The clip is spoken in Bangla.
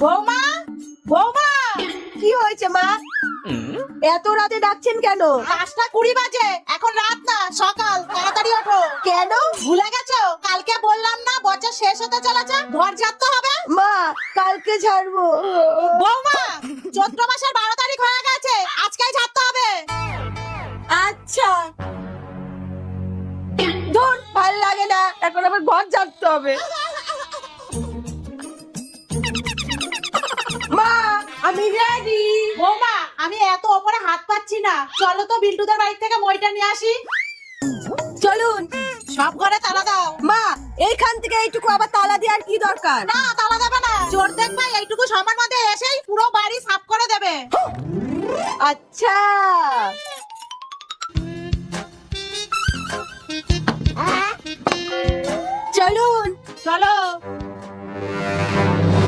বৌমা, বৌমা, কি হয়েছে মা? এত রাতে ডাকছেন কেন? 5:20 বাজে, এখন রাত না সকাল, তাড়াতাড়ি ওঠো। কেন? ভুলে গেছো? কালকে বললাম না বছর শেষ হতে চলেছে, ঘর ঝাড়তে হবে। মা কালকে ছাড়বো। বৌমা, চৈত্র মাসের 12 তারিখ হয়ে গেছে, আজকেই ঝাড়তে হবে। আচ্ছা। ধুর, ভাল লাগে না, এখন আবার ঘর ঝাড়তে হবে। মা আমি রেডি। বৌমা, আমি এত ওপরে হাত পাচ্ছি না, চলো তো বিল্টুদের বাড়ি থেকে মইটা নিয়ে আসি। চলুন। সব ঘরে তালা দাও। মা এইখান থেকে এইটুকু আবার তালা দেওয়ার কি দরকার? না, তালা দেবে না। চোর দেখবে এইটুকু সময়ের মধ্যে এসেই পুরো বাড়ি সাফ করে দেবে। আচ্ছা। চলুন। চলো।